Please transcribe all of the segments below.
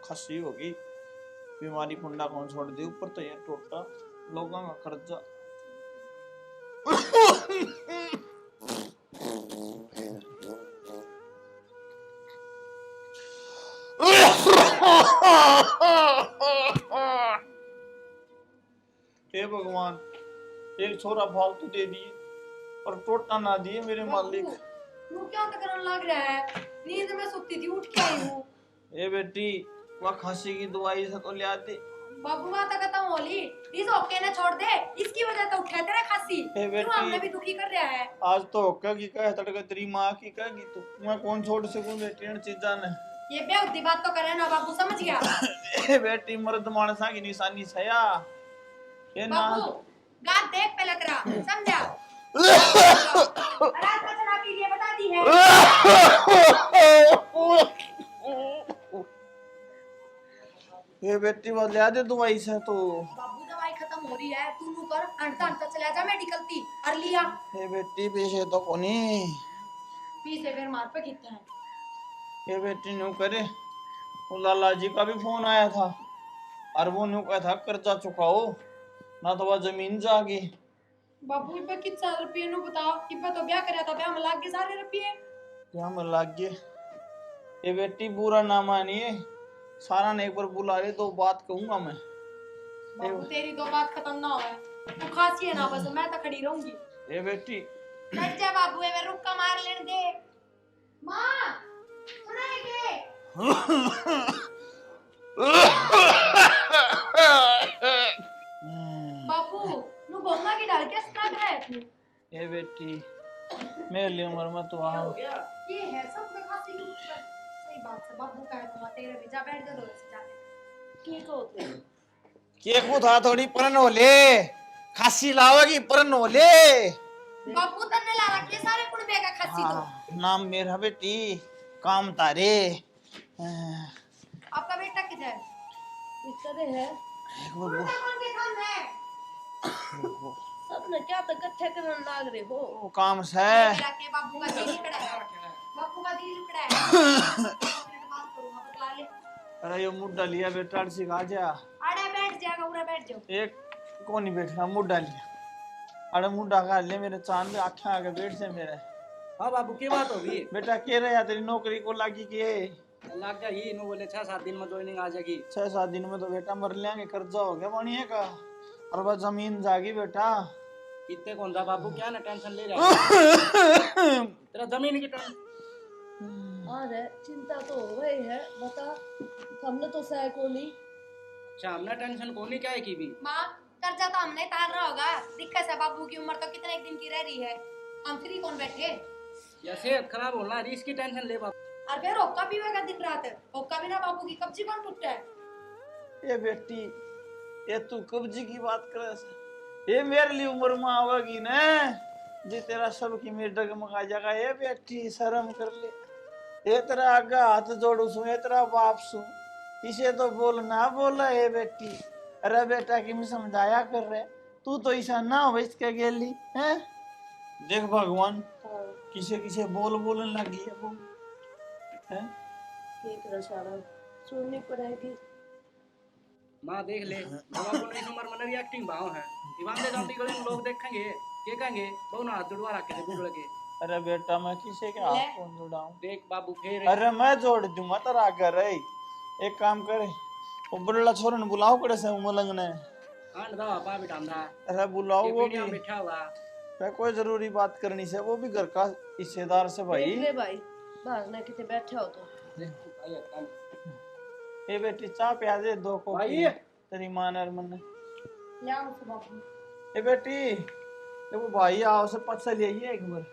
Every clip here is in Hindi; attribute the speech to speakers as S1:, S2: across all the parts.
S1: खसी होगी बीमारी कुंडा कौन छोड़ दी ऊपर तो ये टोटा लोगों का खर्चा। हे भगवान एक छोरा फालतू दे दिए और टोटा ना दिए मेरे मालिक।
S2: तू क्या करने लग रहा है? नींद में सोती थी उठ के आई हूँ।
S1: ए बेटी वह खांसी की दवाई से तो ले आते।
S2: बाबू बात खत्म होली इस ओके ने छोड़ दे इसकी वजह तो उठा तेरा खांसी। तू हमने भी दुखी कर रहा है।
S1: आज तो ओका की कह तड़के तेरी माँ की कहेगी तू मैं कौन छोड़ सकूं बेटी इन चीजा ने। ये
S2: बेहुदी बात तो करे ना बाबू समझ गया।
S1: ए बेटी मर्द मानसा की निशानी छया ये ना
S2: बाबू गात देख पे लग रहा समझा। रात का शराब पी लिए बता दी है।
S1: ये बेटी वो ले दे दवाई से तो।
S2: बाबू दवाई खत्म हो रही है तू नु कर अंटा चला जा मेडिकल ती और लिया।
S1: ये बेटी पीछे तो कोनी
S2: पीछे फिर मार पे कितना है।
S1: ये बेटी नु करे वो लाला जी का भी फोन आया था और वो नु कहा था कर्जा चुकाओ ना तो वह जमीन जागी।
S2: बाबू इब्बा कितना रुपये नु बताओ इब्बा तो ब्याह करया था ब्याह में लाग गए सारे रुपये।
S1: ब्याह में लाग गए। ये बेटी बुरा ना मानिए सारा ने एक बार बुला ले तो बात कहूंगा मैं।
S2: बाबू तेरी दो बात खत्म ना होए तू खासी है ना बस मैं तो खड़ी रहूंगी।
S1: ए बेटी
S2: बैठ जा बाबू ए रुक का मार लेने दे। मां सुनाएंगे। बाबू नु बोलना की डाल के स्टार्ट है तू।
S1: ए बेटी मेरे लिए उम्र में तो आओ
S2: ये है सब का खासी की सही बात है बाबू का है तो तेरे भी जा बैठ जा दो से जाके की को थे
S1: के को था थोड़ी परन होले खासी लावेगी परन होले।
S2: बाबू तन्ने ला रखे सारे कुड़बे का खासी तो
S1: नाम मेरा बेटी काम तारे।
S2: आपका बेटा किधर है? किधर है?
S1: वो
S2: कौन के काम है? सबने क्या तक इकट्ठे करने लाग रहे हो?
S1: वो काम से
S2: के बाबू का दिल उकड़ा है। बाबू का दिल उकड़ा है। बात करूंगा बतला ले।
S1: अरे ये मुद्दा लिया बेटा सिखा जा।
S2: अरे बैठ जाएगा उरा बैठ जाओ।
S1: एक कौन नहीं बैठना मुद्दा लिया। अरे मुद्दा का ले मेरे चांद पे आँखें आके बैठ से मेरे।
S3: हाँ बाबू की बात होगी
S1: बेटा कह रहे तेरी नौकरी को लागी के
S3: लग जाएगी नो बोले 6-7 दिन में ज्वाइनिंग आ जाएगी।
S1: 6-7 दिन में तो बेटा मर लेंगे कर्जा हो गया पानी का और बस जमीन जागी बेटा।
S3: इतने कौन था बाबू क्या ना टेंशन ले रहा है तेरा जमीन की टेंशन।
S4: अरे चिंता तो हो गई है बता हमने तो सह को नहीं।
S3: अच्छा हमने टेंशन को नहीं क्या है की भी
S2: माँ कर्जा तो हमने तार रहा होगा दिक्कत है बाबू की उम्र तो कितने दिन की रह रही है हम फ्री कौन बैठे।
S3: या सेहत खराब होना रिस्क की टेंशन ले बाबू।
S2: और फिर ओक्का पीवेगा दिन रात ओक्का बिना बाबू की कब्जी कौन टूटता है।
S1: ये बेटी ये तू कब्जी की बात करे ये मेरे लिए उम्र में आवेगी ना जी तेरा सब की मेरे डगमगा जाएगा। ये बेटी शर्म कर ले ये तेरा आगे हाथ जोड़ू सू ये तेरा बाप सू इसे तो बोल ना बोला ये बेटी। अरे बेटा कि मैं समझाया कर रहे तू तो ऐसा ना हो इसके गेली है। देख भगवान किसे किसे बोल बोलने लगी है वो है
S4: एक रसाड़ा सुननी पड़ेगी।
S3: माँ देख ले बाबू ने इस उम्र में नई एक्टिंग भाव है दीवान दे जाती गले लोग देखेंगे क्या कहेंगे दोनों हाथ जुड़वा रखे थे बुढ़ लगे।
S1: अरे बेटा मैं किसे के हाथ कौन जुड़ाऊं
S3: देख बाबू फिर
S1: अरे मैं जोड़ दूंगा तेरा घर है। एक काम करे वो बड़ा छोरा ने बुलाओ कड़े से उमलंग ने
S3: आंड दा पा बिठाम दा
S1: अरे बुलाओ वो भी
S3: बैठा हुआ
S1: मैं कोई जरूरी बात करनी से वो भी घर का हिस्सेदार से भाई।
S4: ले भाई बाहर ना किते बैठे हो तो
S1: ये बेटी चाय प्याज दे दो को
S3: भाई
S1: तेरी मां ने मन
S2: ले आओ से बाबू।
S1: ये बेटी ये वो भाई आओ से पत्ता ले आइए एक बार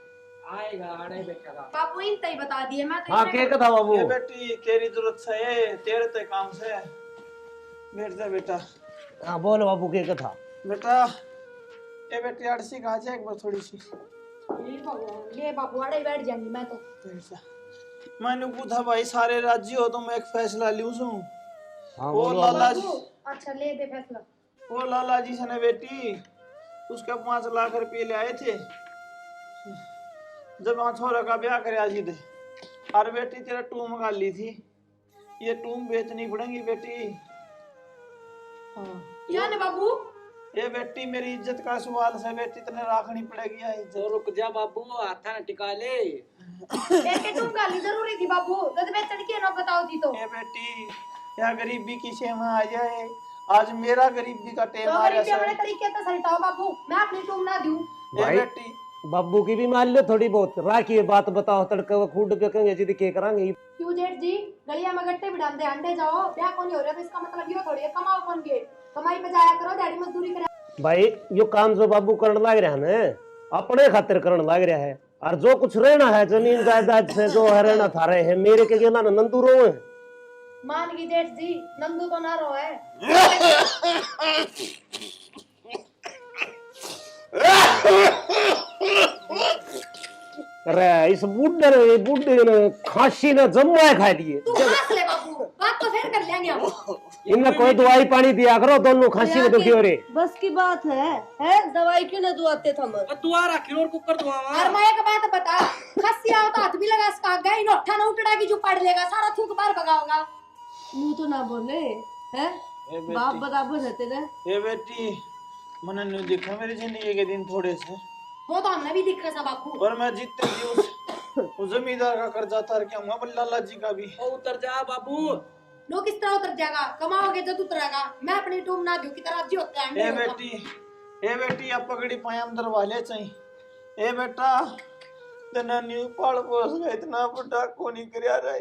S3: आएगा आड़े बैठा था
S2: बाबू इन तई बता दिए मैं तो
S3: हां के कथा बाबू।
S1: ये बेटी तेरी जरूरत से है तेरे ते काम से बैठ जा बेटा।
S3: हां बोल बाबू के कथा
S1: बेटा ये बेटी अड़सी खा जा एक बार थोड़ी सी
S2: ले बाबू अड़े बैठ जाएंगी मैं तो।
S1: मैंने पूछा भाई सारे राजी हो तो मैं एक फैसला लूं सू।
S3: हां
S1: वो लाला जी
S2: अच्छा ले दे फैसला।
S1: वो लाला जी से ने बेटी उसका 5 लाख रुपए ले आए थे जब वहाँ छोरा का ब्याह करे जी थे और बेटी तेरा टू मंगा ली थी ये टूम बेचनी पड़ेगी बेटी।
S4: हाँ
S2: क्या ने बाबू?
S1: ये बेटी मेरी इज्जत का सवाल है बेटी, तने राखनी पड़ेगी ये
S3: तो
S1: इज्जत।
S3: रुक जा बाबू, हाथा न टिका ले।
S2: एक तुम गाली जरूरी थी बाबू, दूध बेचने की ना बताओ थी तो।
S1: ये बेटी यहाँ गरीबी की सेवा आ जाए, आज मेरा गरीबी का टेम
S2: तो
S1: आ
S2: गरीबी
S1: रहा
S2: अपने
S1: है।
S2: तरीके से सलटाओ बाबू, मैं अपनी तुम ना दूं।
S1: ये
S5: भाई
S1: बेटी
S5: बाबू की भी मान लो थोड़ी बहुत, राखी बात बताओ, तड़के वो खूड बेकेंगे जिद के करांगे।
S2: क्यों जेठ जी, गलिया में गट्टे भी डाल दे, अंडे जाओ, ब्याह कौन हो रहा है तो इसका मतलब ये थोड़ी है कमाओ कौन गए, कमाई पे जाया करो, दिहाड़ी मजदूरी करे।
S5: भाई यो काम जो बाबू करने लग रहा है ना, अपने खातिर करने लग रहा है, और जो कुछ रहना है जमीन जायदाद से जो है रहना था रहे है, मेरे के गेला नंदू रो है।
S2: मान की जेठ जी, नंदू तो ना रो है।
S5: अरे इस बुड्ढे ने खांसी ने जम्मा खा लिए।
S2: तू हंस ले बाबू, बात तो फिर कर लेंगे हम।
S5: इनमें कोई दवाई पानी दिया करो, दोनों खांसी में दुखी हो रहे।
S4: बस की बात है दवाई क्यों ना दुआते थम।
S3: दुआ रखी और कुकर दुआ
S2: और मैं एक बात बता, खस्सी आओ तो हाथ भी लगा सका गई, नोठा ना उठड़ा की जो पड़ लेगा, सारा थूक बार भगाओगा।
S4: मुंह तो ना बोले है,
S1: ये
S4: बाप
S1: बेटी
S4: बराबर रहते ना।
S1: ये बेटी मैंने नहीं देखा मेरी जिंदगी के दिन थोड़े से,
S2: वो तो हमने भी दिखा था बापू।
S1: और मैं जीतते जी उस जमींदार का कर्जा तार के आऊंगा, लाला जी का भी।
S3: ओ उतर जा बाबू।
S2: लोग किस तरह उतर जाएगा, कमाओगे जब उतरेगा। मैं अपनी टूम ना दूं की तरह जी होते हैं
S1: ए
S2: अंडे
S1: बेटी ए बेटी अब पगड़ी पायाम दरवाले चाहिए। ए बेटा तना न्यू पाल पोस गए, इतना बड़ा को नहीं करया रहे।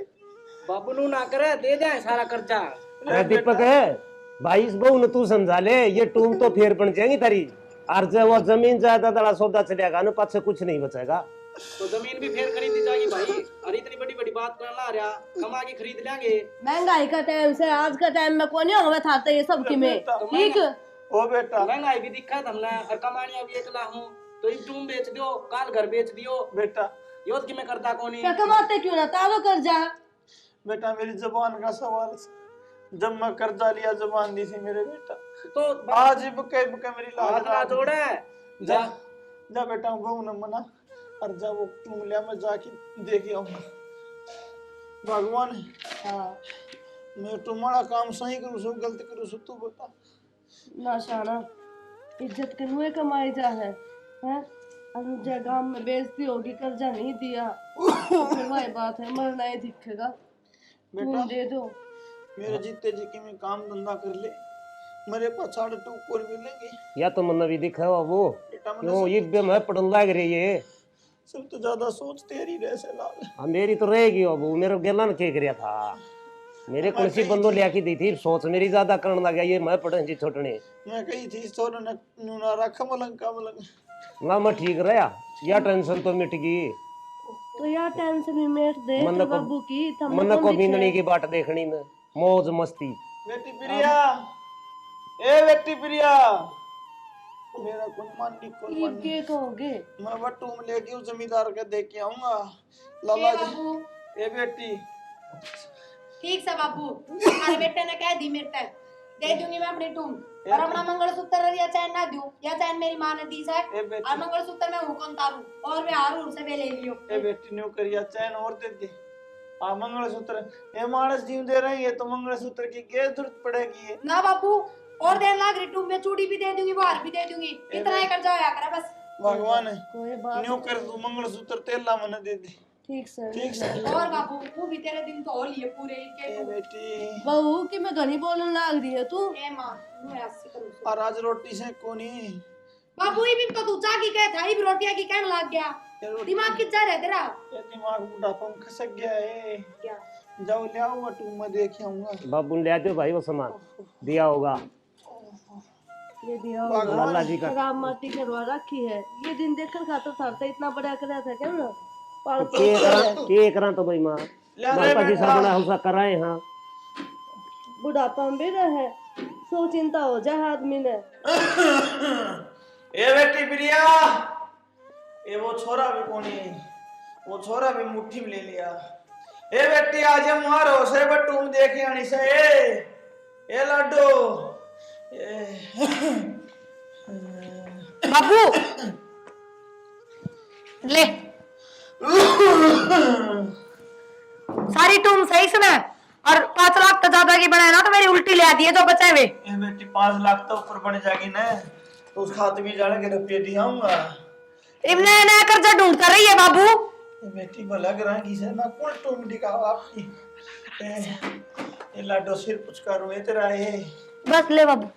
S3: बाबू नु ना करे, दे दे सारा कर्जा।
S5: अरे दीपक है भाई, इस बहू ने तू समझा ले, ये टूम तो फेर बन जाएगी तारी, और जब वो जमीन जायदाद वाला सौदा चलेगा ना, पाछे कुछ नहीं बचेगा।
S3: तो जमीन भी फेर खरीदी जाएगी भाई। अरे इतनी बड़ी बड़ी बात करना रहा, कमा के खरीद लेंगे।
S4: महंगाई का टाइम से आज का टाइम में कौन होगा था ये सब की में, ठीक।
S1: ओ बेटा
S3: महंगाई भी दिखा है हमने, और कमानी अभी एकला हूँ, तो एक टूम बेच दियो, काल घर बेच दियो।
S1: बेटा
S3: योद की मैं करता कौन
S4: क्या कमाते क्यों ना, तारो कर जा।
S1: बेटा मेरी जबान का सवाल है, जब मैं कर्जा लिया जबान दी थी मेरे बेटा,
S3: तो
S1: आज बुके बुके मेरी लाज
S3: हाथ ना जोड़े।
S1: जा जा बेटा बहू न मना, और जा वो तुम लिया मैं जाके देख आऊंगा। भगवान
S4: हाँ
S1: मैं तुम्हारा काम सही करूँ सो गलत करूँ सो तू बता।
S4: ना शाना इज्जत के मुँह कमाई जा है अनुजा गांव में बेइज्जती होगी, कर्जा नहीं दिया तो फिर वही बात है, मरना ही दिखेगा।
S1: बेटा
S4: तुम दे दो
S1: मेरे जीते जी के मैं काम धंधा कर ले, मेरे पास 2.5 और मिलेंगे।
S5: या तो मन भी दिखा हुआ वो
S1: बेटा
S5: क्यों ये
S1: मैंने
S5: मैं पढ़ने लग रही है।
S1: सब तो ज्यादा सोच तेरी रहे लाल।
S5: हाँ मेरी तो रहेगी अब, मेरे गेला ने के करिया था, मेरे कौन सी बंदो लिया की दी थी, सोच मेरी ज्यादा करने लग गया, ये मैं पढ़े जी छोटने
S1: मैं कही थी सोना न रखा मलंग का मलंग
S5: ना मैं ठीक रहा, या टेंशन तो मिट गई।
S4: तो यार टेंशन भी मेट दे
S5: मन
S4: तो
S5: को-
S4: बाबू की थम
S5: मन को बीनने की बाट देखनी में मौज मस्ती।
S1: बेटी प्रिया ए बेटी प्रिया मेरा कौन मानी कौन
S4: ये
S1: मानी,
S4: के कहोगे।
S1: मैं बटूम लेके उस जमींदार के देख के आऊंगा
S2: ए
S1: लाला जी।
S2: बाबू
S1: ए बेटी
S2: ठीक से बाबू, तुम्हारे बेटे ने कह दी मेरे तक दे दूंगी मैं अपनी टूम, और अपना मंगलसूत्र या चैन ना दूं, या चैन मेरी मां ने दी है,
S1: ए बेटी
S2: और मंगलसूत्र मैं हूं कौन तारू, और मैं हार से वे ले लियो।
S1: ए बेटी न्यू करिया चैन और दे दे आ मंगलसूत्र। ए मानस जीव दे रही है तो मंगलसूत्र की क्या जरूरत पड़ेगी है?
S2: ना बाबू और देन लाग रही टूम में, चूड़ी भी दे दूंगी, वो हार भी दे दूंगी, इतना ही कर जाया कर बस।
S1: भगवान
S4: कोई बात
S1: न्यू कर तू मंगलसूत्र तेला मन दे दे।
S4: ठीक से
S1: ठीक से
S2: और बाबू वो भी तेरे दिन तो हो लिए पूरे के
S1: ए बेटी
S4: बहू कि मैं घनी बोलने लग रही है तू।
S2: ए मां मैं ऐसे करूं
S1: और आज रोटी से कोनी
S2: बाबू ये भी तो तू चा की कह था, ये भी रोटियां की कहने लग गया,
S1: ये रोटी
S2: दिमाग किस जा रहा है तेरा
S1: ये दिमाग बुढ़ापा में खसक गया है।
S2: क्या?
S1: जाओ ले आओ टू मैं देख आऊंगा।
S5: बाबू ने ले दो भाई वो सामान दिया होगा,
S4: ये दिया होगा
S5: लाला जी का।
S4: राम माटी करवा रखी है, ये दिन देखकर खाता था तो इतना बड़ा कराया था क्या ना पाल
S5: के करा तो भाई माँ
S1: ले आ
S5: माता जी
S1: बेटा।
S5: सब बना हुआ कराए। हाँ
S4: बुढ़ापा में भी रहे सो चिंता हो जाए आदमी ने।
S1: ए बेटी प्रिया ए वो छोरा भी कोनी, वो छोरा भी मुट्ठी में ले लिया। ए बेटी आज हम मारो से बटूम देखे आनी से ए लाडो
S2: बाबू ले सारी टूम सही सुना और 5 दिए जो बचा वे।
S1: ये बेटी 5 लाख तो ऊपर बन जाएगी ना, तो उस खाते में जाने के रुपये दिखाऊंगा।
S2: इमने नया कर्जा ढूंढ कर रही है बाबू।
S1: ये बेटी भला करांगी से ना कौन टूम दिखाओ आपकी। ये लाडो सिर पुचकारो ये तेरा ये
S2: बस ले बाबू।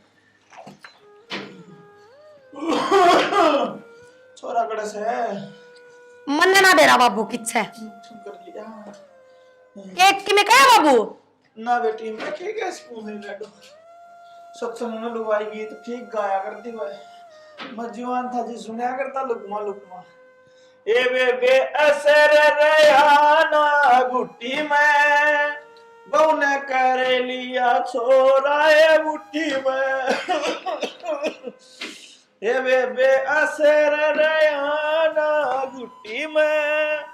S1: छोरा कड़े से
S2: मन ना बेरा बाबू किच्छे
S1: कर लिया
S2: केक की में कहा बाबू।
S1: ना बेटी मैं ठीक है स्कूल में लाडो सत्संग में लुभाएगी तो ठीक गाया करती है। मैं जीवन था जी सुनया करता लुकमा लुकमा ए बे असर रयाना गुट्टी में बहु ने कर लिया छोरा ए गुट्टी में ए बे असर रयाना गुट्टी में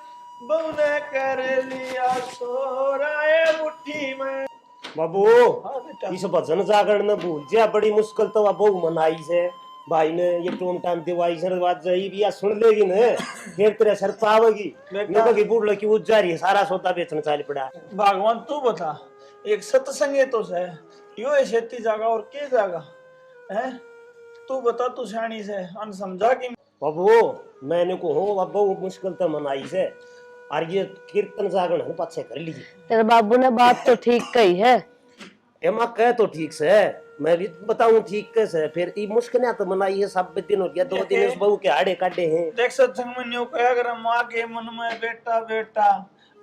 S1: बहु ने कर लिया छोरा ए गुट्टी में।
S5: बाबू
S1: हाँ बेटा
S5: इस भजन जागरण न भूल जा, बड़ी मुश्किल तो बहु मनाई से भाई ने ये टोम टाइम दिवाई सर बात जाई भी या सुन लेगी न फिर तेरे सर पावेगी। नहीं तो की बूढ़ लड़की वो जा रही है सारा सौदा बेचने चाल पड़ा।
S1: भगवान तू बता एक सत्संग है तो से यो है खेती जागा और के जागा है तू बता तू सियानी से अन समझा कि
S5: बाबू मैंने को हो अब बहु मुश्किल तो मनाई से और ये कीर्तन जागरण हम पाछे कर लीजिए।
S4: तेरे बाबू ने बात तो ठीक कही है।
S5: एमा कह तो ठीक से मैं भी बताऊं ठीक कैसे फिर ये मुश्किल है तो मनाई है सब दिन हो गया 2 दिन उस बहू के आड़े काटे हैं।
S1: देख सत्संग में न्यू कहा अगर माँ के मन में बेटा बेटा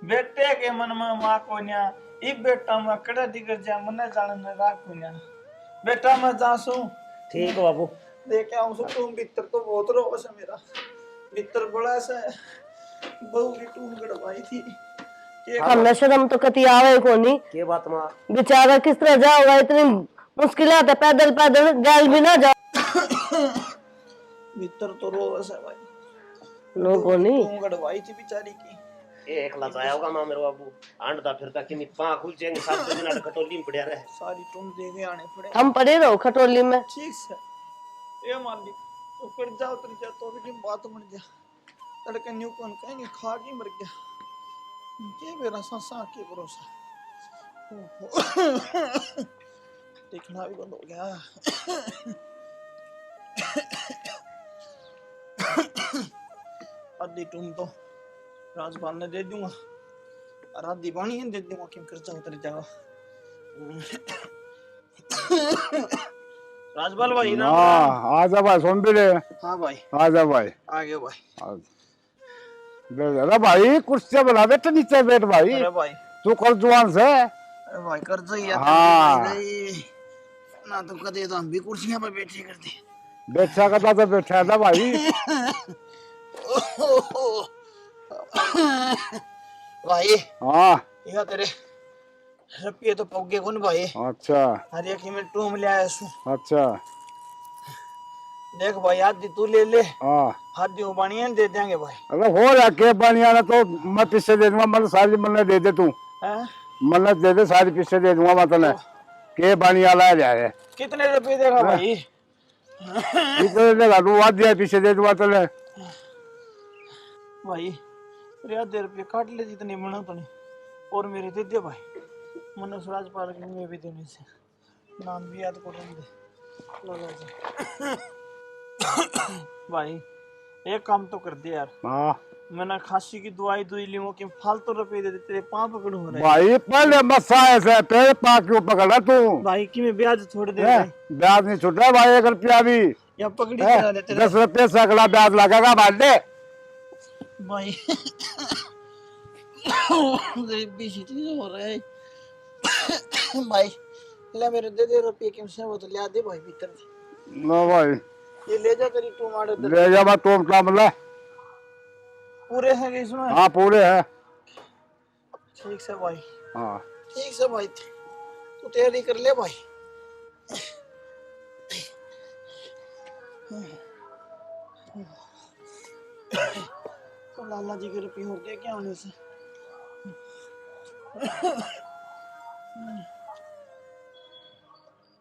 S1: बेटे के मन में माँ को न्या ई बेटा में कड़ा दिगर जा मन जान न राख को न्या बेटा मैं जासू
S5: ठीक है बाबू
S1: देख आऊं सो तुम भीतर तो बहुत रो से मेरा भीतर बड़ा सा बहू की टूम गड़वाई थी
S4: हमने शर्म तो कती आवे को नहीं।
S5: के बात मां
S4: बेचारा किस तरह जाओगा, इतनी मुश्किल है पैदल पैदल गैल भी ना जाओ।
S1: भीतर तो रो वैसे भाई
S4: लोगों नहीं
S1: टूम गड़वाई थी बेचारी की।
S5: ये एकला जाया होगा मां मेरे बाबू आंडदा फिरता कि पा खुल जाएंगे सब दिन खटोली में पड़या रहे
S1: सारी टूम देखे आने पड़े
S4: हम पड़े रहो खटोली में।
S1: ठीक से ये मालिक तो कर जाओ उतर जा तो भी बात मर जा तड़के न्यू कौन कहेंगे खा के मर गया ये मेरा सांसा के भरोसा देखना भी बंद हो गया। आधी टूम तो राजपाल ने दे दूंगा और आधी पानी दे दूंगा क्यों कर जाओ उतर जाओ। राजपाल भाई ना
S6: आजा भाई सुन भी ले।
S1: हाँ भाई
S6: आजा भाई
S1: आगे भाई
S6: अरे भाई कुर्सी बना दे तो नीचे बैठ भाई।
S1: अरे भाई
S6: तू कल जुआन से
S1: अरे भाई कर जो यार
S6: हाँ।
S1: ना तो कदे तो हम भी कुर्सियां पर बैठे करते
S6: बैठा करता तो बैठा था भाई।
S1: भाई
S6: हाँ
S1: यह तेरे रुपये तो पौगे कौन भाई।
S6: अच्छा
S1: हरिया की मैं टूम ले आया सू
S6: अच्छा
S1: देख भाई आधी तू ले ले
S6: हाँ
S1: आधी उबानिया दे देंगे भाई।
S6: अरे हो रहा के पानी आना तो मैं पीछे दे दूंगा मतलब सारी मन्नत दे दे तू
S1: हैं
S6: मन्नत दे दे सारी पीछे दे दूंगा मतलब के पानी आला जाए
S1: कितने रुपए देगा भाई।
S6: इतने देगा तू आध दिया पीछे दे दूंगा चले
S1: भाई अरे आधे रुपये काट ले जितने बना तो नहीं और मेरे दे दे भाई मनोज राजपाल के में भी देने से नाम भी याद कर दे लगा जा। भाई एक काम तो कर दे यार
S6: हाँ
S1: मैंने खांसी की दवाई दुई ली कि फालतू रुपए दे दे तेरे पाँव पकड़ हो रहे
S6: भाई पहले मस्सा ऐसे तेरे पास क्यों पकड़ा तू
S1: भाई कि मैं ब्याज छोड़ दे
S6: है?
S1: भाई
S6: ब्याज नहीं छूट रहा भाई 1 रुपया भी
S1: या पकड़ी
S6: है?
S1: करा दे तेरे
S6: 10 रुपये से अगला ब्याज लगेगा भाई
S1: भाई गरीबी इतनी हो रहा है भाई ले मेरे दे दे रुपये किम से वो तो ले दे भाई भीतर
S6: लो भाई
S1: ये ले जा तेरी टमाटर
S6: ले जा मैं तुम काम ले
S1: पूरे हैं कि इसमें।
S6: हाँ पूरे है
S1: ठीक से भाई
S6: हाँ
S1: ठीक से भाई तू तैयारी कर ले भाई। तो लाला जी के रुपये हो गए क्या होने से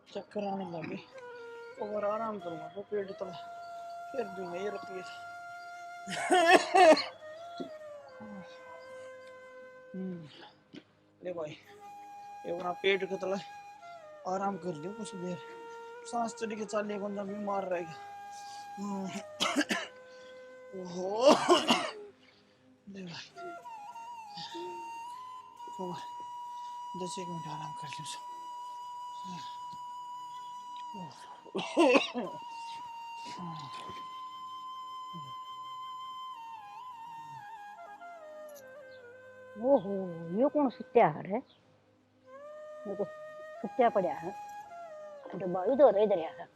S1: चक्कर आने लगे और आराम करूंगा तो पेट तला फिर दूंगा ये रुपये। ले भाई ये अपना पेट को तला आराम कर लियो कुछ देर, सांस चढ़ी के चालिए बंदा बीमार रहेगा। ओहो ले भाई, कोमल 10 मिनट आराम कर लियो।
S7: ओहो यो कौन सुत्या है? ये तो सुत्या पड़ा है। तो बाई तो रह दरिया है।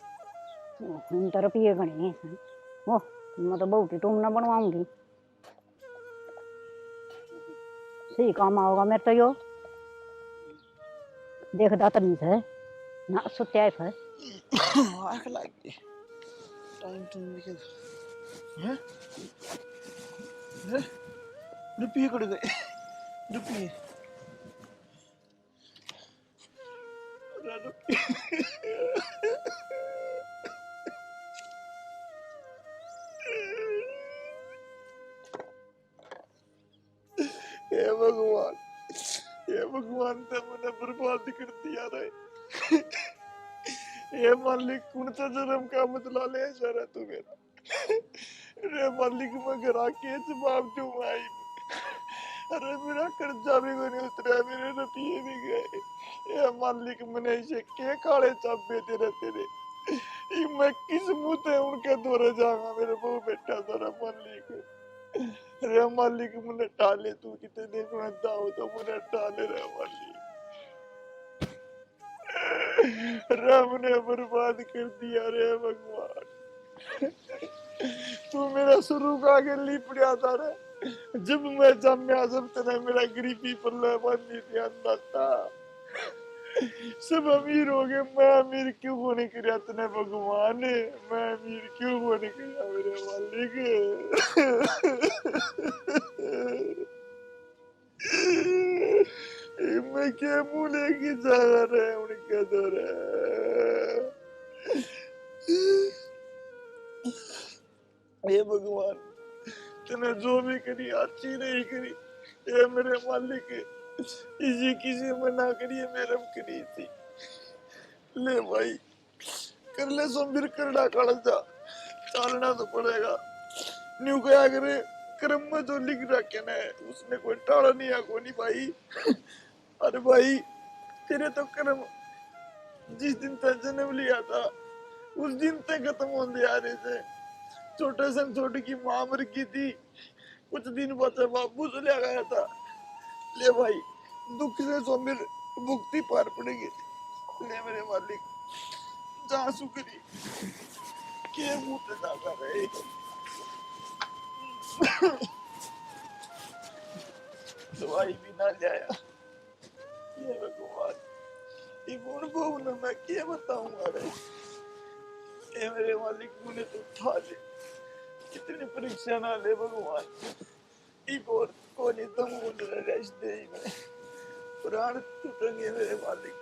S7: हम तरफ ये गणी है। ओ मैं तो बहुत ही टूम ना बनवाऊंगी। सही काम आओगा मेरे तो यो। देख दातन से ना सुत्या है।
S1: आँख लग गई, टाइम तो निकल हैं? रुपये कट गए, रुपये हे भगवान, हे भगवान ते मैंने बर्बाद कर दिया रे। हे मालिक कौन सा जन्म का मतलब ले सारा तू मेरा। रे मालिक मैं घर आके जवाब दूं आई। अरे मेरा कर्जा भी नहीं उतरा, मेरे रुपये भी गए। ये मालिक मैंने इसे के काले चाबे तेरे तेरे, ये मैं किस मुंह से उनके द्वारा जाऊंगा मेरे बहु बेटा द्वारा मालिक। रे मालिक मुझे टाले, तू कितने देखना दाओ तो मुझे टाले रे मालिक। राम ने बर्बाद कर दिया रे भगवान। तू मेरा शुरू का के लिपड़ा था रे, जब मैं जम्या जब तेने मेरा गरीबी पर बांधी थी अन्नदाता। सब अमीर हो गए, मैं अमीर क्यों होने किया तने भगवान? मैं अमीर क्यों होने किया मेरे मालिक? मैं क्या मुँह लेके जा रहे हैं उनके द्वारा? हे भगवान, तूने जो भी करी अच्छी नहीं करी। ये मेरे मालिक इसी किसी में ना करिए मेरे करी थी। ले भाई कर ले सोमवीर करना कालजा, चलना तो पड़ेगा। न्यू क्या करे, कर्म में जो लिख रखे ना उसने कोई टाला नहीं है कोई नहीं भाई। अरे भाई तेरे तो कर्म जिस दिन तक जन्म लिया था उस दिन तक खत्म होने आ रहे थे। छोटे से छोटे की माँ मर गई थी, कुछ दिन बाद बाबू चला गया था। ले भाई दुख से सोमिर मुक्ति पार पड़ेगी। ले मेरे मालिक जा शुक्री के मुँह ना कर रहे। दवाई भी ना लाया। ये भगवान, ये कौन बहु ना मैं क्या बताऊंगा रे। ये मेरे मालिक मुझे तो उठा ले, कितनी परीक्षा ना ले भगवान। एक और कोनी तुम मुझे रेस दे में प्राण टूटेंगे मेरे मालिक।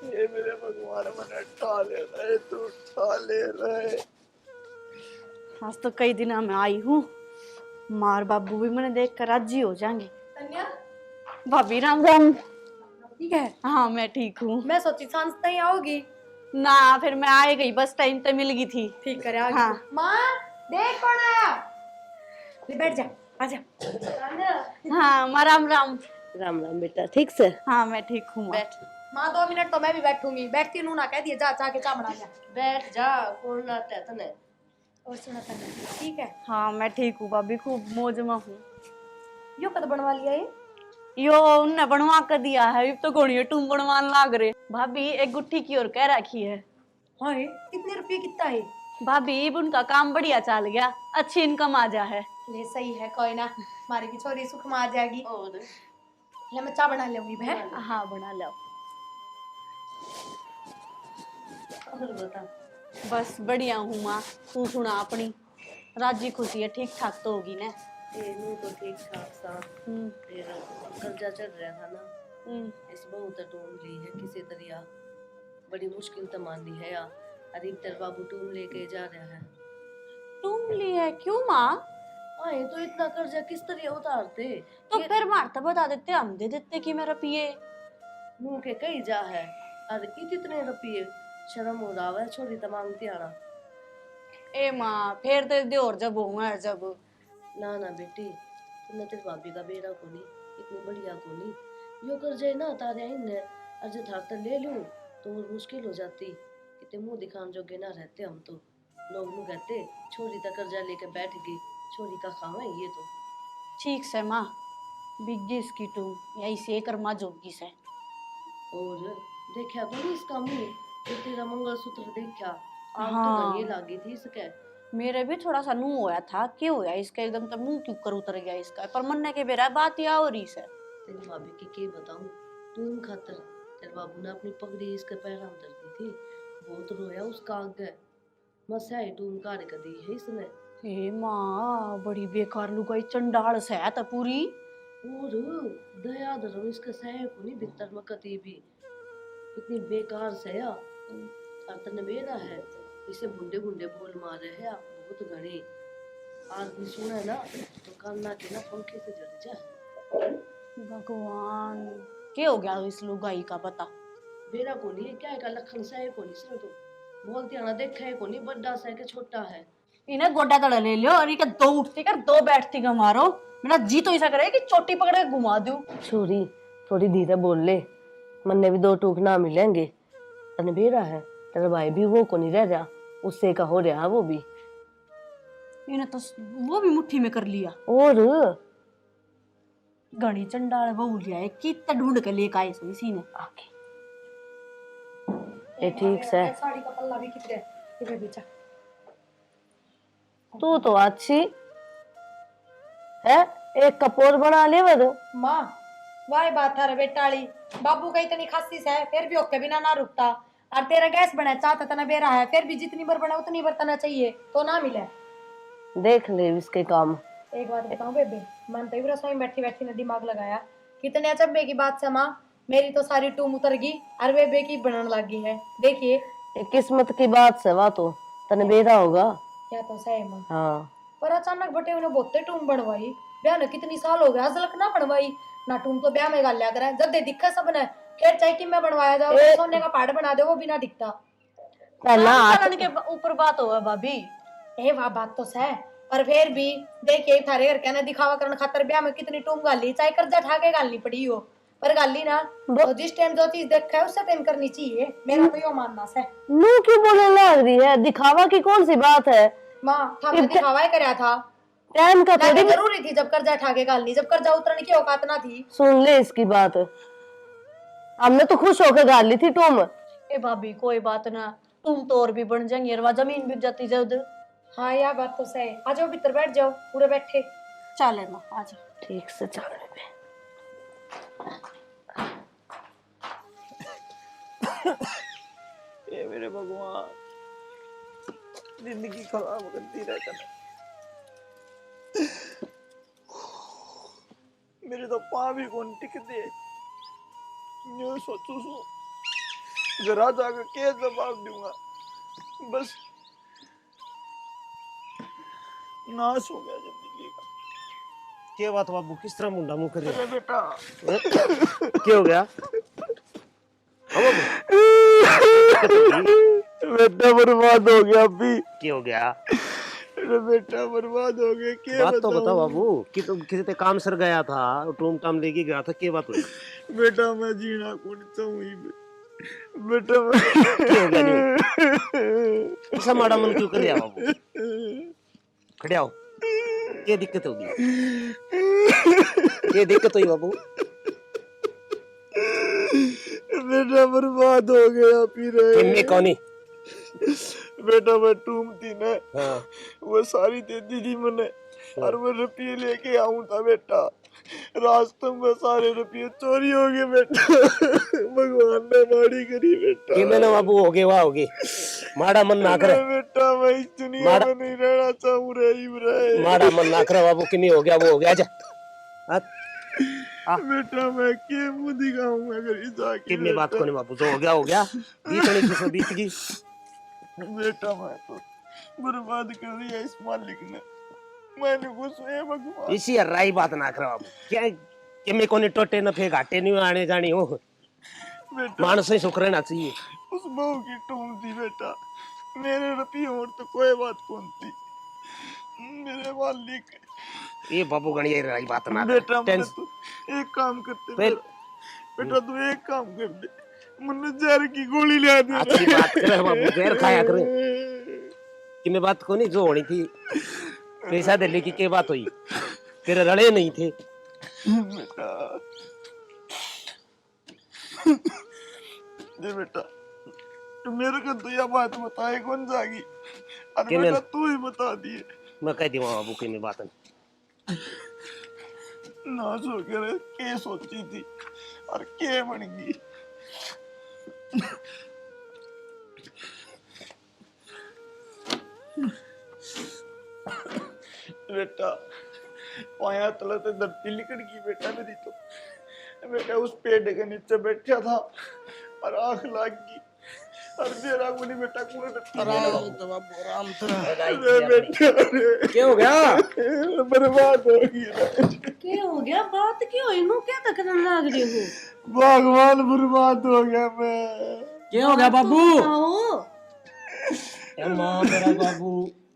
S1: ये मेरे भगवान मैंने उठा ले रहे, तू उठा ले रहे।
S8: आज तो कई दिनों में आई हूँ, मार बाबू भी मैंने देख कर राजी हो जाएंगे।
S2: तन्या
S8: भाभी राम राम।
S2: ठीक है,
S8: हाँ मैं ठीक हूँ।
S2: मैं सोची सांस नहीं आओगी।
S8: ना फिर मैं आ गई, बस टाइम पे मिल गई थी।
S2: ठीक करे आगे।
S8: हाँ।
S2: माँ देख कौन आया। ले बैठ जा, आजा।
S8: हाँ माँ राम राम।
S4: राम राम बेटा, ठीक से?
S8: हाँ मैं ठीक हूँ माँ।
S4: बैठ
S2: माँ 2 मिनट तो मैं भी बैठूंगी। बैठती नू ना कह दिए जा के चा बना जा।
S4: बैठ जा, कौन लाता है तने?
S2: और सुना तन्या ठीक है।
S8: हाँ मैं ठीक हूँ भाभी, खूब मौज में हूँ।
S2: यो कद बनवा लिया ये?
S8: यो उनने बनवा कर दिया है, अब तो घोड़ियों टूम बनवान लाग रहे। भाभी एक गुट्ठी की और कह रखी है।
S2: हाँ कितने रुपये कितना है?
S8: भाभी अब उनका काम बढ़िया चल गया, अच्छी इनकम आ जा है।
S2: ले सही है, कोई ना हमारी की छोरी सुख में आ जाएगी।
S4: और
S2: ले मैं चा बना लूंगी बहन।
S8: हाँ बना लो।
S4: और बता।
S8: बस बढ़िया हूँ माँ, तू सुना अपनी। राजी खुशी है, ठीक ठाक तो होगी ना?
S4: ये नू तो ठीक ठाक सा, फिर कर्जा चढ़ रहा था ना, इस बहुत टूम ली है किसी तरह। बड़ी मुश्किल तो मान ली है यार। अरीब तेरे बाबू टूम लेके जा रहा है।
S8: तुम ली है क्यों माँ?
S4: आए तो इतना कर्जा किस तरह उतारते?
S8: तो फिर मारता बता देते, हम दे देते कि मेरा पिए।
S4: मुंह के कई जा है, अरे इतने रुपये शर्म हो रहा है, छोरी तो मांगती आना।
S8: ए माँ फिर तेरे दियोर जब होगा जब
S4: ना ना बेटी, तुमने तेरी भाभी का बेरा को नहीं, इतनी बढ़िया को नहीं। यो कर जाए ना तारे इन अर्ज थार तो ले लूं तो और मुश्किल हो जाती, कितने मुंह दिखाने जोगे ना रहते हम तो। लोग नु कहते छोरी तक कर्जा लेके बैठ गई, छोरी का खावा ये तो।
S8: ठीक से माँ बिग्गी इसकी तुम यही से कर माँ जोगी से
S4: और देखा को नहीं इसका मुंह, जो तेरा मंगलसूत्र देखा आग
S8: हाँ।
S4: तो गनी लागी थी इसके।
S8: मेरे भी थोड़ा सा नू होया था, क्यों होया इसका एकदम तो मुंह क्यों कर उतर गया इसका, पर मन्ने के बेरा बात या हो रही से।
S4: तेरी भाभी की के बताऊं, तुम खातर तेरे बाबू ने अपनी पगड़ी इसके पैरों में धर दी थी, बहुत रोया उसका आगे। मसाई टूम काट कर दी है इसने।
S8: हे माँ बड़ी बेकार लुगाई चंडाल से है तो पूरी।
S4: और दया धर्म इसके सह को नहीं भीतर में कती भी, इतनी बेकार से या अर्तन बेरा है, इसे बुंडे बुंडे बोल मारे है आप बहुत घने। आदमी सुने ना तो कान्ना के ना पंखे से जड़ जाए।
S8: भगवान क्या हो गया इस लुगाई का पता।
S4: बेरा को नहीं क्या है का लखन सह को नहीं सर तो बोलती आना देखा है को नहीं, बड़ा सा के छोटा है।
S8: इन्हें गोड्डा तड़ा ले लियो और इनके दो उठती कर दो बैठती का मारो, मेरा जी तो ऐसा करे कि चोटी पकड़ के घुमा दूं।
S4: छोरी थोड़ी धीरे बोल ले, मन्ने भी दो टूक ना मिलेंगे। तने बेरा है तेरा भाई भी वो को नहीं रह रहा, उससे का हो रहा वो भी।
S8: इन्हें तो वो भी मुट्ठी में कर लिया।
S4: और
S8: घनी चंडाल बहू लिया है कितना ढूंढ के लेके आए सो इसी ने
S4: आके ये ठीक से।
S2: साड़ी का पल्ला भी कितने ये बेचा।
S4: तू तो अच्छी है, एक कपोर बना ले वो तो।
S2: माँ वाह बात है रे बेटाली, बाबू का इतनी खासी है फिर भी ओके बिना ना रुकता, और तेरा गैस बना चाहता तना बेरा है फिर भी जितनी बार बना उतनी बार तना चाहिए तो ना मिले।
S4: देख ले इसके काम।
S2: एक बात बताऊं बेबे, मन तो रसोई में बैठी बैठी ने दिमाग लगाया, कितने अचंभे की बात से माँ, मेरी तो सारी टूम उतर गई और बेबे की बनने लगी है। देखिए
S4: ये किस्मत की बात से वा तो तने बेरा होगा
S2: क्या तो सही माँ।
S4: हाँ।
S2: पर अचानक बटे उन्हें बहुते टूम बनवाई, ब्याह ने कितनी साल हो गया अजलक ना बनवाई ना, टूम तो ब्याह में गालिया करे जब दे दिक्कत सब ने फिर चाहे कि मैं बनवाया जाओ सोने का पहाड़ बना दे वो बिना दिखता।
S4: पहला
S8: चलन के ऊपर बात हो भाभी।
S2: ए वाह बात तो सह, पर फिर भी देखिए थारे घर कहना दिखावा करने खातर ब्याह में कितनी टूम गाली, चाहे कर्जा ठाके गालनी पड़ी हो पर गाली ना, तो जिस टाइम जो चीज देखा है उससे टाइम करनी चाहिए, मेरा तो यो मानना है।
S4: मुंह क्यों बोलने लग रही है, दिखावा की कौन सी बात है।
S2: माँ था मैं दिखावा ही करया था,
S4: टाइम का थोड़ी
S2: जरूरी थी जब कर्जा ठाके गालनी, जब कर्जा उतरने की औकात ना थी।
S4: सुन ले इसकी बात, हमने तो खुश होकर गाल ली थी तुम।
S8: ए भाभी कोई बात ना, तुम तो और भी बन जाएंगे और जमीन बिक जाती जल्द।
S2: हाँ यार बात तो सही, आ जाओ भीतर बैठ जाओ पूरे बैठे।
S8: चले ना आज
S4: ठीक से चल पे।
S1: ये मेरे भगवान जिंदगी खराब करती रहता है, मेरे तो पाँव भी कौन टिक दे। यूं सोचू सो घर जाकर क्या जवाब दूंगा, बस नाश हो गया जिंदगी का।
S5: क्या बात बाबू, किस तरह मुंडा मुंह कर रहे
S1: अरे बेटा
S5: क्या हो गया? हाँ बाबू
S1: बेटा बर्बाद हो गया अभी।
S5: क्या हो गया?
S1: अरे बेटा बर्बाद हो गया, क्या
S5: बात तो बता बाबू, कि तुम किसी ते काम सर गया था, टूम टाम लेके गया था, क्या बात हुई?
S1: बेटा मैं जीना कौन चाहूँ बेटा मैं
S5: क्या हो गया? नहीं ऐसा माड़ा मन क्यों कर रहा बाबू? खड़े आओ, क्या दिक्कत होगी? क्या दिक्कत हुई बाबू?
S1: बेटा बर्बाद हो गया फिर।
S5: मैं कौनी?
S1: बेटा मैं टूम थी ना,
S5: हाँ।
S1: वो सारी दे दी थी मैंने, और मैं रुपये लेके आऊं था बेटा, रास्ते में सारे रुपये चोरी हो गए बेटा। भगवान ने माड़ी करी बेटा।
S5: कि मैंने बाबू हो गए, वाह हो गए, माड़ा मन ना करे
S1: बेटा मैं इस दुनिया में नहीं रहना चाहूँ रे।
S5: माड़ा मन ना करे बाबू, कि नहीं हो गया वो हो गया। जा
S1: बेटा मैं के मुंह दिखाऊंगा अगर इस जाके
S5: कितनी बात को नहीं बाबू, जो हो गया हो गया, बीतनी किसे बीत गई।
S1: बेटा मैं तो बर्बाद कर दिया इस मालिक ने, मैंने कुछ है भगवान।
S5: इसी राई बात ना करे बाबू, क्या कि मैं कोने टोटे न फे घाटे नहीं आने जानी हो।
S1: बेटा
S5: मानस से सुख रहना चाहिए।
S1: उस बहू की टूम थी बेटा, मेरे रुपये और तो कोई बात कौन थी। मेरे मालिक
S5: ये बाबू गणिया रही बात ना
S1: बेटा
S5: कर।
S1: मैंने तू एक काम करते
S5: फिर
S1: बेटा तू एक काम कर दे, मुन्ने जहर की गोली ले दे।
S5: अच्छी बात करे बाबू, जहर खाया करे कि मैं बात को नहीं जो होनी थी। पैसा दे लेके क्या बात हुई, तेरे रड़े नहीं थे
S1: बेटा ये बेटा तू मेरे को तो यह बात बताए कौन जागी, और
S5: किने?
S1: बेटा तू ही बता दिए
S5: मैं कह दूंगा बाबू की मैं बात नहीं।
S1: ना सो कर के सोची थी और के बन गई। बेटा पाया तले तो धरती लिकड़ गई बेटा मेरी तो। बेटा उस पेड़ के नीचे बैठा था और आंख लाग गई और मेरा गुनी बेटा कूड़े
S3: आराम तो बाबू आराम तो।
S1: बेटा
S3: क्या हो गया?
S1: बर्बाद हो गई।
S4: क्या हो गया? बात क्यों हुई? मुंह क्या तकने लग रही हो?
S1: भगवान बर्बाद हो गया मैं।
S3: क्या हो गया बाबू?
S4: आओ
S5: माँ मेरा बाबू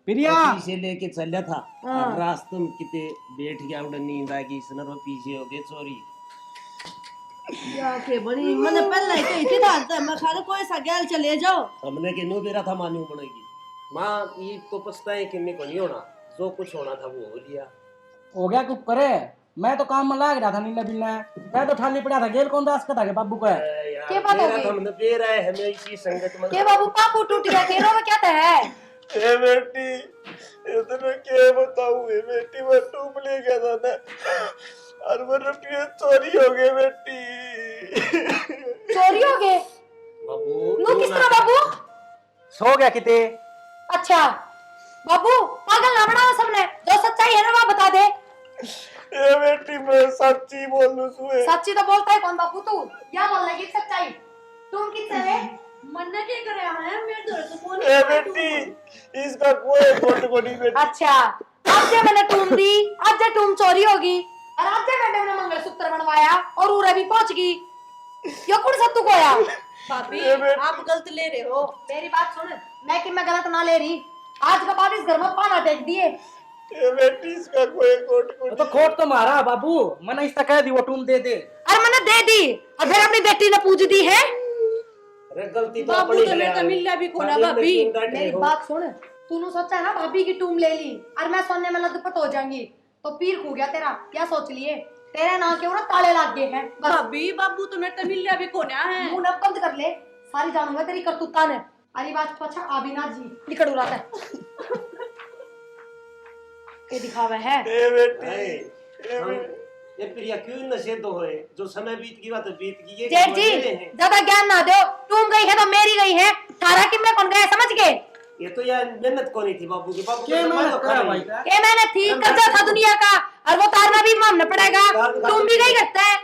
S3: प्रिया
S5: पीछे लेके चला था और रास्ते में किते बैठ गया, उड़न नींद आ गई, सुनर वो पीछे हो गए चोरी।
S4: क्या के बड़ी मैंने पहले ही कही थी था, मैं खाने कोई सा गैल चले जाओ।
S5: हमने के नो बेरा था मान्यू बनेगी माँ, ये तो पछताए कि मेरे को नहीं होना, जो कुछ होना था वो हो लिया।
S3: हो गया कुछ करे, मैं तो काम में लाग रहा था नीला बिल्ला, मैं तो ठानी पड़ा था गेल कौन दास का था बाबू का है।
S5: यार
S2: क्या बात हो
S5: मेरा
S2: गई?
S5: तो हमने बेरा है हमें इसी संगत में।
S2: के बाबू पापू टूट गया, केरो में क्या है?
S1: ए बेटी इतने के बताऊं, ए बेटी मैं टूम ले गया था ना और वो रुपये चोरी हो गए बेटी।
S2: चोरी हो गए?
S5: बाबू
S2: नो किस तरह बाबू?
S3: सो गया किते?
S2: अच्छा बाबू पागल ना बनाओ सबने, जो सच्चाई है ना वो बता दे।
S1: ए बेटी मैं सच्ची बोलूं सुए।
S2: सच्ची तो बोलता है कौन बाबू तू? क्या बोल रही सच्चाई? तुम किससे है?
S4: मन्ने के करे हैं मेरे घर तो फोन।
S1: ए बेटी इसका कोई फोटो को नहीं बेटी।
S2: अच्छा आज जे मैंने टूम दी, आज जे टूम चोरी होगी और आज जे मैडम ने मंगलसूत्र बनवाया और उरे भी पहुंच गई, यो कौन सत्तू कोया?
S4: भाभी
S1: ए बेटी।
S4: आप गलत ले रहे हो।
S2: मेरी बात सुन, मैं कि मैं गलत ना ले रही, आज के बाद इस घर में पाना टेक दिए।
S1: ए बेटी इसका कोई कोट को
S3: तो खोट तो मारा बाबू, मैंने इसका कह दी वो टूम दे दे।
S2: अरे मैंने दे दी और फिर अपनी बेटी ने पूछ दी है।
S5: अरे गलती तो
S4: बाबू
S5: अपनी
S4: तो मैं
S5: है।
S4: तमिल भी कोना
S5: भाभी,
S4: भाभी।
S5: मैं क्यों डांट रही
S2: मेरी
S5: हूँ?
S2: बात सुन, तूने सोचा है ना भाभी की टूम ले ली और मैं सोने में लदपत हो जाऊंगी, तो पीर खो गया तेरा। क्या सोच लिए? तेरे नाम के ना ताले लग गए हैं बस।
S4: भाभी बाबू तो मैं तमिल भी कोना है।
S2: मुंह न बंद कर ले, सारी जानूंगा तेरी करतूता ने। अरे बात पछा आबिना जी निकल उड़ाता है। ये दिखावा है।
S1: ए बेटी
S5: अरे,
S1: ए
S5: हम-
S1: बेटी
S5: ये प्रिया क्यों नशे तो होए, जो समय बीत गई बात बीत गई। ये
S2: जेठ जी
S5: मेरे हैं।
S2: ज्यादा ज्ञान ना दो, टूम गई है तो मेरी गई है, थारा कि मैं कौन गया समझ गए?
S5: ये तो यार मेहनत को नहीं थी बाबू की, बाबू
S3: क्या
S5: की
S3: मेहनत
S5: तो
S3: करा
S5: खा
S3: भाई
S5: ली।
S3: का?
S2: ये मैंने थी कर्जा था दुनिया का और वो तारना भी मानना पड़ेगा। टूम भी गई करता है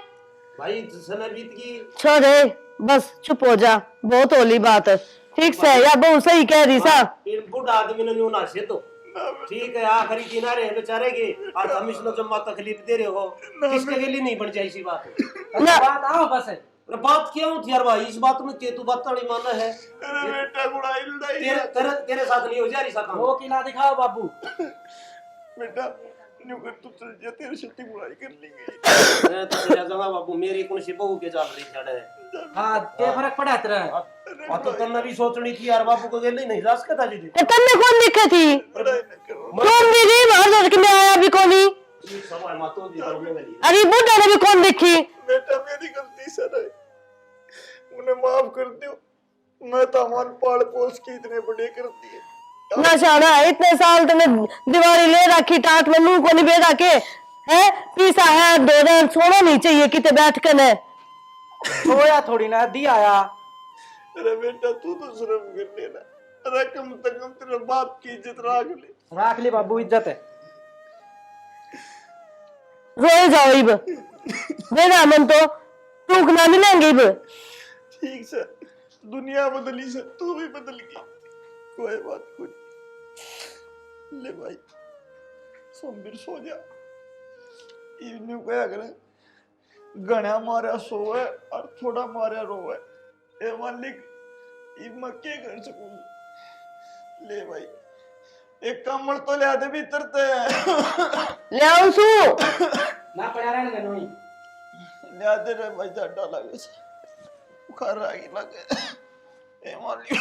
S5: भाई समय बीत गई।
S9: छोड़े बस चुप हो जा, बहुत होली बात है। ठीक से या बहु सही कह रही सा।
S5: फिर बूढ़ा आदमी ने न्यू ना से तो ठीक है, आखिरी किनारे है बेचारे के, और हम इसमें जम्मा तकलीफ दे रहे हो, किसके लिए नहीं बन जाए इसी बात।
S3: अच्छा, बात आओ बस।
S5: अरे बात क्यों थी यार भाई, इस बात में के तू बात नहीं मानना है।
S1: अरे बेटा बुढ़ाई लड़ाई
S5: तेरे साथ नहीं हो जा रही सा काम।
S3: वो किला दिखाओ बाबू।
S1: बेटा न्यू कर तू चल जा, तेरे छुट्टी बुढ़ाई कर ली गई।
S5: मैं तो चला जाऊंगा बाबू, मेरी कौन सी बहू के जाल रही छड़े है।
S3: हाँ क्या फर्क पड़ा तेरा?
S5: और तो तन्ना भी सोचनी थी यार, बाबू को गेली नहीं जा सकता जी।
S9: तो तन्ने कौन दिखे थी?
S1: लड़ाई न करो
S9: कौन दिखी? बाहर के में आया भी कोनी।
S5: ये सवाल मातो दी करूंगा गली।
S9: अरे बुढ़ा ने भी कौन दिखी?
S1: बेटा मेरी गलती सर है, उन्हें माफ कर दो। मैं तो हमारे पाल पोस के इतने बड़े कर दिए।
S9: ना शाना इतने साल तुमने दीवारी ले रखी, टाट में मुंह को नहीं बेरा के है पीसा है। 2 दिन सोना नहीं चाहिए किते बैठ के ने
S3: सोया थोड़ी ना दी आया।
S1: अरे बेटा तू तो शर्म कर लेना, अरे कम से कम तेरे बाप की इज्जत राख ले।
S3: राख ली बाबू, इज्जत है।
S9: रोए जाओ इब मेरा मन तो टूक ना मिलेंगे इब।
S1: ठीक से दुनिया बदली से तू भी बदल गई, कोई बात कोई। ले भाई सोमवीर सो जा, इवनिंग क्या करें घना मारा सोवे और थोड़ा मारा रोवे। ए मालिक मैं क्या कर सकूं? ले भाई एक कमर तो ले आते भीतर ते
S9: ले आऊं सु
S3: ना पड़ा रहने देनो ही
S1: ले आते रे भाई जाडा लगे से बुखार आ गई लगे। ए मालिक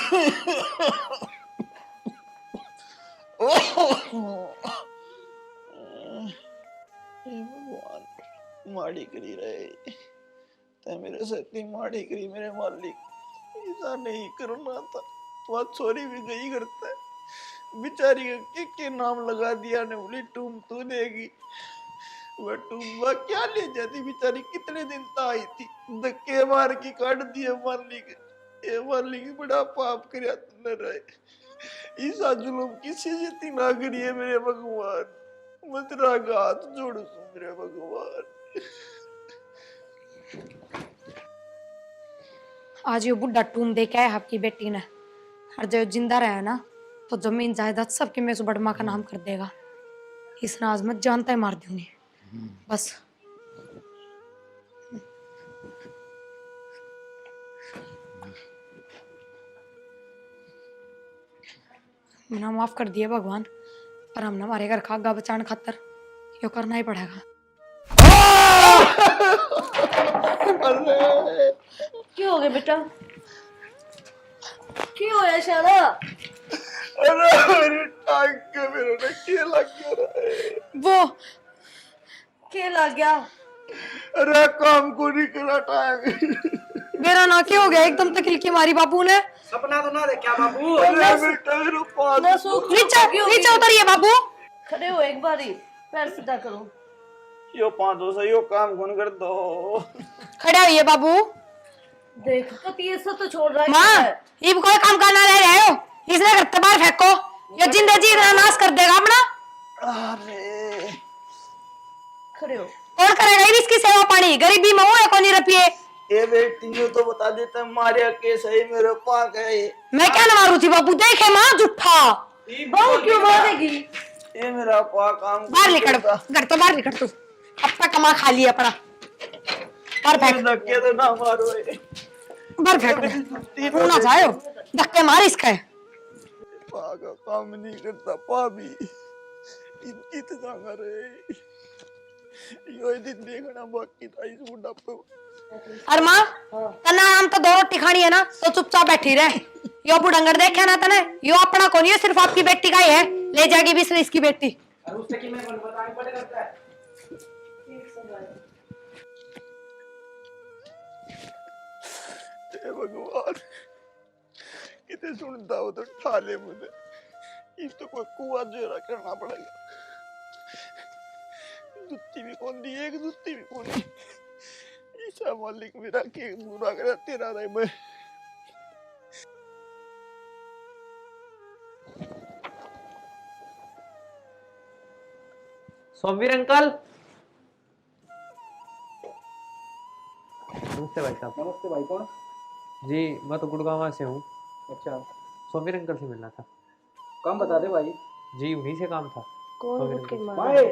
S1: भगवान माड़ी करी रहे ते मेरे से इतनी माड़ी करी मेरे मालिक। ऐसा नहीं करना था। वह छोरी भी गई करता है बेचारी के नाम लगा दिया ने बोली टूम तू देगी। वह टूम क्या ले जाती बेचारी कितने दिन तक आई थी धक्के मार के काट दिए मालिक। ये मालिक बड़ा पाप कर रहे। ईसा जुलूम किसी से ना करिए मेरे भगवान। मैं तेरा हाथ जोड़ दूं मेरे भगवान।
S2: आज ये बुढ़ा टूम दे के आया आपकी बेटी ने। और जो जिंदा रहा ना तो जमीन जायदाद सबके में बड़मा का नाम कर देगा। इस राज में जानता ही मार दूंगी बस। मना माफ कर दिया भगवान, पर हमने हमारे घर का आगा बचाने खातर यो करना ही पड़ेगा।
S8: क्यों हो गया बेटा? क्यों होया शाला?
S1: अरे मेरे टांग के मेरे ने क्या लग गया
S2: वो
S8: क्या लग गया?
S1: अरे काम को नहीं करा टांग।
S2: मेरा ना क्या हो गया एकदम तकलीफ की मारी बाबू ने।
S3: सपना तो ना देखा बाबू।
S1: अरे बेटा मेरे पास
S2: नीचे नीचे उतरिए बाबू।
S8: खड़े हो एक बारी, पैर सीधा करो।
S1: यो 500 से यो काम कौन कर दो।
S2: खड़े होइए बाबू।
S8: देख तो ये सब तो छोड़ रहा
S2: माँ
S8: है।
S2: ये कोई काम करना रह रहे हो, इसने घर बाहर फेंको, ये जिंदा जी नाश कर देगा अपना।
S1: अरे
S8: खड़े हो।
S2: कौन करेगा ये इसकी सेवा पानी? गरीबी में है कौन रुपये।
S1: ये बेटी यो तो बता देता मारिया केस है मेरे पाक है।
S2: मैं क्या न मारू थी बाबू? देखे माँ झूठा
S8: बहू क्यों मारेगी?
S1: ये मेरा पाक काम
S2: बाहर निकल, घर तो बाहर निकल तू। अपना कमा खा लिया अपना। बाहर फेंक,
S1: धक्के तो ना मारो।
S2: बाहर फेंक, तू ना जाओ धक्के मार इसका।
S1: पाक काम नहीं करता पाभी इनकी तो जांगा रे। यो दिन देखना बाकी था इस बुढ़ा पे।
S2: अरे माँ तना हम तो 2 रोटी खानी है ना तो चुपचाप बैठी रहे। यो बुढ़ंगर देखे ना तने, यो अपना कौन है, सिर्फ आपकी बेटी का ही है। ले जाएगी भी इसकी बेटी।
S3: और उससे कि मैं बताने पड़े करता है।
S1: हे भगवान कितने सुनता हो तो ठा ले मुझे। इस तो कोई कुआं जोरा करना पड़ेगा। जुत्ती भी कौन दी, एक जुत्ती भी कौन दी। ईसा मालिक मेरा के बुरा करा तेरा रहे मैं।
S10: सोमवीर अंकल। नमस्ते भाई साहब।
S3: नमस्ते भाई, कौन?
S10: जी मैं तो गुड़गांव से हूँ।
S3: अच्छा,
S10: सोमवीर अंकल से मिलना था।
S3: काम बता दे भाई।
S10: जी उन्हीं से काम था।
S8: कौन
S10: सोमवीर
S8: मुझके
S10: अंकल।
S8: मारा?
S3: भाई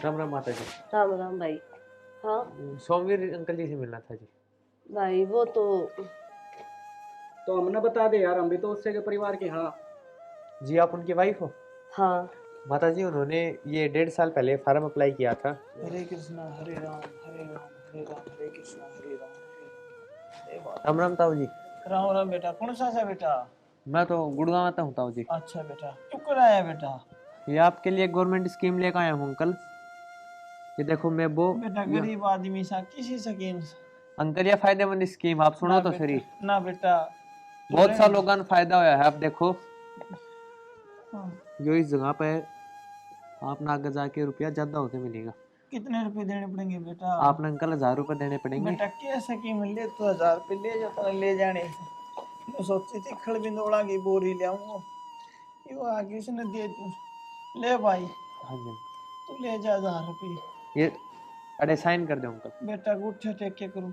S10: राम राम माता जी।
S8: राम राम भाई। हाँ
S10: सोमवीर अंकल जी से मिलना था जी।
S8: भाई वो
S3: तो हमने बता दे यार, हम भी तो उससे के परिवार के। हाँ
S10: जी आप उनकी वाइफ हो?
S8: हाँ
S10: माता जी उन्होंने ये 1.5 साल पहले फार्म अप्लाई किया था।
S1: हरे कृष्णा हरे राम हरे राम हरे राम हरे कृष्णा हरे राम।
S10: राम राम ताऊ जी।
S1: राम राम बेटा। कौन सा है बेटा?
S10: मैं तो गुड़गांव आता हूँ ताऊ जी।
S1: अच्छा बेटा तू कर आया बेटा?
S10: ये आपके लिए गवर्नमेंट स्कीम लेकर आया हूँ अंकल। ये देखो मैं वो
S1: बेटा गरीब आदमी सा किसी स्कीम से
S10: अंकल ये फायदेमंद स्कीम आप सुनो तो सही।
S1: ना बेटा
S10: बहुत सा लोगों को फायदा होया है। आप देखो जो इस जगह पे आप ना आगे जाके रुपया ज्यादा होते मिलेगा।
S1: कितने रुपए देने पड़ेंगे बेटा?
S10: आपने अंकल 1000 रुपए देने पड़ेंगे।
S1: बेटा कैसे की मिल ले तो 1000 रुपए ले जाता ले जाने से। मैं सोची थी खड़ बिंदोड़ा की बोरी ले आऊंगा। यो आगे से न दे तू ले भाई।
S10: हाँ जी
S1: तू ले जा 1000 रुपए।
S10: ये अरे साइन कर दो अंकल।
S1: बेटा गुट्ठे टेक के करूं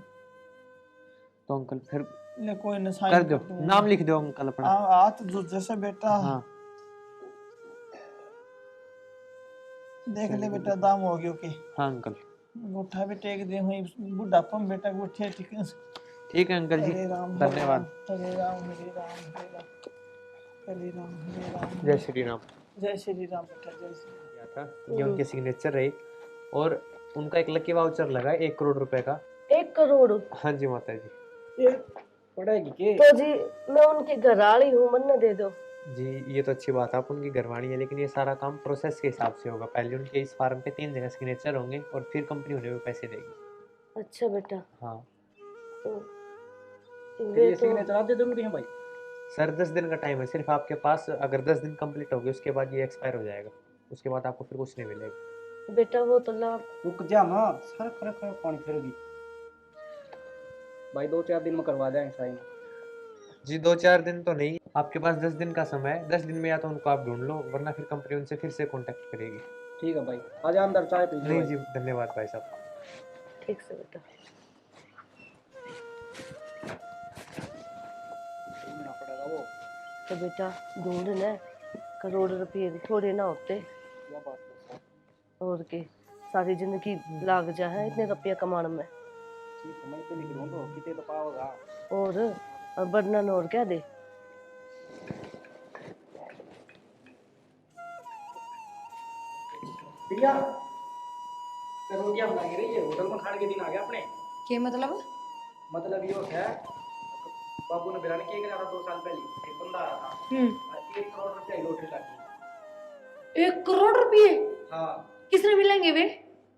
S10: तो अंकल फिर
S1: ले कोई न साइन
S10: कर दो, नाम लिख दो अंकल अपना।
S1: हाथ जैसे बेटा।
S10: हाँ
S1: देख ले बेटा दाम हो गयो के।
S10: हाँ अंकल
S1: गोठा भी टेक दे हुई बुढ़ापा में बेटा गोठे टिकन से।
S10: ठीक है अंकल जी,
S1: हरे राम
S10: धन्यवाद।
S1: हरे राम हरे राम हरे राम हरे राम हरे राम।
S10: जय श्री राम।
S1: जय श्री राम बेटा जय श्री राम।
S10: किया था ये उनके सिग्नेचर रहे और उनका एक लकी वाउचर लगा 1 करोड़ रुपए का।
S9: 1 करोड़?
S10: हाँ जी माता जी।
S3: पड़ेगी के?
S9: तो जी मैं उनकी घरवाली हूँ, मन न दे दो।
S10: जी ये तो अच्छी बात है, आप उनकी घरवाणी है, लेकिन ये सारा काम प्रोसेस के हिसाब से होगा। पहले उनके इस फार्म पे 3 जगह सिग्नेचर होंगे और फिर कंपनी उन्हें पैसे देगी।
S9: अच्छा बेटा।
S10: हाँ
S9: तो
S3: ये सिग्नेचर आप दे दोगे हैं भाई?
S10: सर 10 दिन का टाइम है सिर्फ आपके पास। अगर 10 दिन कंप्लीट हो गए उसके बाद ये एक्सपायर हो जाएगा, उसके बाद आपको फिर कुछ नहीं मिलेगा।
S9: बेटा वो तो लाभ।
S3: रुक जा माँ, सारा खरा पानी फिरेगी भाई, 2-4 दिन में करवा देंगे साइन।
S10: जी 2-4 दिन तो नहीं, आपके पास 10 दिन का समय है। 10 दिन में या तो उनको आप ढूंढ लो, वरना फिर कंपनी उनसे फिर से कांटेक्ट करेगी।
S3: ठीक है भाई, आजा अंदर चाय पी।
S10: नहीं जी धन्यवाद भाई साहब।
S9: ठीक से बेटा।
S3: पड़ेगा वो
S9: तो बेटा ढूंढ न, करोड़ रुपये थोड़े ना होते।
S3: क्या बात है?
S9: और के सारी जिंदगी लाग जा है इतने रुपया कमाने में।
S3: ठीक है, मैं पे लिख दूंगा कितने तो पाओगा।
S9: और वर्णन और क्या दे।
S3: प्रिया रोटियां बना के रही है, होटल में खाने के दिन आ गया अपने।
S2: क्या मतलब?
S3: मतलब ये है बाबू ने बिरानी किया करा था 2 साल पहले, एक बंदा आया था 1 करोड़ रुपया लॉटरी लगी।
S2: 1 करोड़ रुपये?
S3: हाँ।
S2: किसने मिलेंगे वे?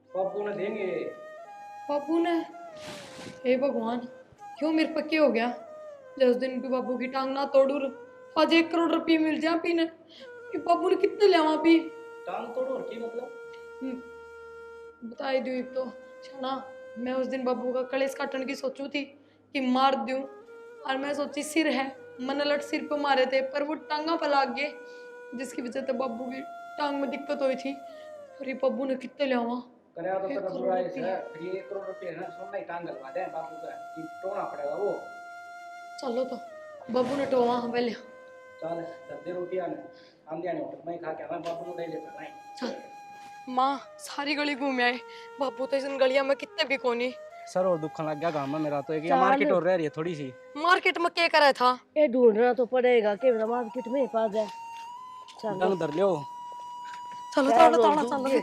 S3: बाबू ने देंगे।
S2: बाबू ने? हे भगवान, क्यों मेरे पक्के हो गया। 10 दिन भी बाबू की टांग ना तोड़ू, आज 1 करोड़ रुपये मिल जा पी ने। बाबू ने कितने लिया पी?
S3: टांग तोड़ो और की मतलब?
S2: बताई दूं तो छना, मैं उस दिन बाबू का कलेश काटने की सोचू थी कि मार दूं, और मैं सोची सिर है, मन लट सिर पे मारे थे, पर वो टांगा पर लाग गए, जिसकी वजह से बाबू की टांग में दिक्कत हुई थी। और ये बाबू ने कितने लिया
S3: करे तो तेरा बुराई है, फिर ये 1 करोड़ रुपए है ना, सोना ही टांग लगवा दे बाबू का, कि टोना पड़ेगा वो।
S2: चलो तो बाबू ने टोवा पहले।
S3: चल दे रोटियां ने आंधिया ने होटल में खा के आना, बाबू को दे लेता नहीं।
S2: चल माँ, सारी गली घूम आए, बाबू तो इस गलिया में कितने भी कोनी।
S3: सर और दुख लग गया गांव में मेरा तो, एक मार्केट और रह रही है थोड़ी सी।
S2: मार्केट में क्या करा था?
S9: ये ढूंढना तो पड़ेगा कि मार्केट में पा जाए। चलो
S3: उधर लियो।
S2: चलो चलो चलो चलो।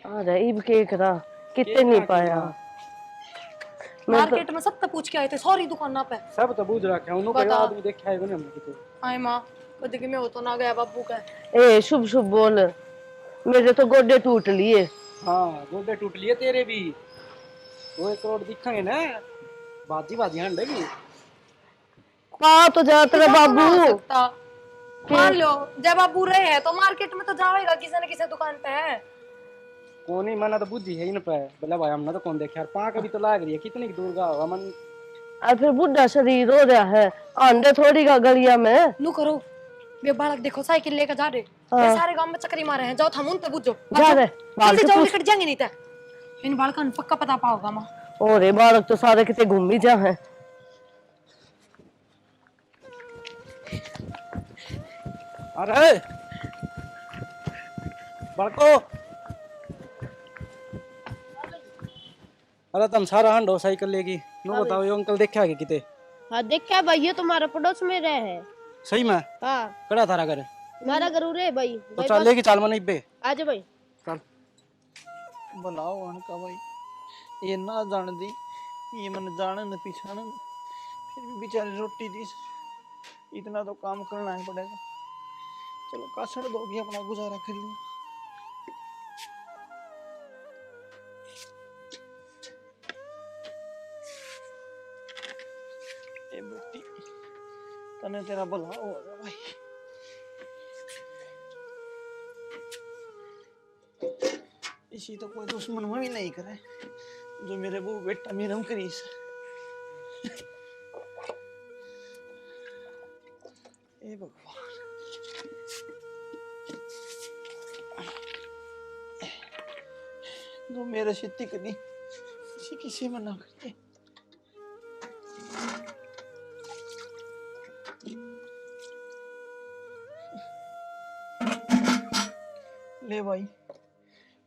S9: अरे इब के करा कितने नहीं पाया।
S2: मार्केट में सब तो पूछ के आए थे, सारी दुकान पे
S3: सब तो बूझ रखा है, उनको
S2: बता।
S3: आदमी देखा है हमने कितो।
S2: आए माँ, कद कि मैं हो तो ना गया बाबू का।
S9: ए शुभ शुभ बोल, मेरे तो गोडे टूट लिए।
S3: हाँ गोडे टूट लिए तेरे भी। वो 1 करोड़ दिखेंगे ना, बाजी बाजी हंडेगी।
S9: कहाँ तो जा तेरा बाबू।
S2: मान लो जब बाबू रहे हैं तो मार्केट में तो जाएगा किसी न किसी दुकान पे है।
S3: कौन ही मना तो बुद्धि है इन पे, बोला भाई हमने तो कौन देखा यार, पाँव कभी तो लाग रही है, कितनी दूर का होगा मन।
S9: और फिर बुढ़ा शरीर हो रहा है, अंडे थोड़ी का गलिया में।
S2: नु करो, वे बालक देखो साइकिल लेकर जा रहे, ये सारे गांव में चक्री मारे हैं, जाओ थम उन पे बुझो।
S9: जा रे बाल
S2: जाओ निकट जाएंगे नहीं तो इन बालका पक्का पता पाओगा मां।
S9: और बालक तो सारे कितने घूम ही जा है।
S3: अरे बड़को, अरे तुम सारा हंडो साइकिल लेगी। नो बताओ ये अंकल देखा है किते?
S11: हाँ देखा भाई, ये तुम्हारा पड़ोस में रहे है।
S3: सही में?
S11: हाँ
S3: कड़ा थारा करे
S11: हमारा जरूर है भाई।
S3: तो चल लेगी चाल मन इब्बे
S11: आज भाई
S3: चल
S1: बुलाओ अनका भाई, ये ना जान दी, ये मन जाने न पीछाने, फिर भी बेचारी रोटी दी, इतना तो काम करना ही पड़ेगा। चलो कासड़ दोगी अपना गुजारा कर लिया। ए बेटी तने तेरा भला होगा भाई। इसी तो कोई दुश्मन भी नहीं करे जो मेरे वो बेटा मेरे करीस। ए भगवान, जो मेरे शित्ती करी किसी किसी में ना करे। ले भाई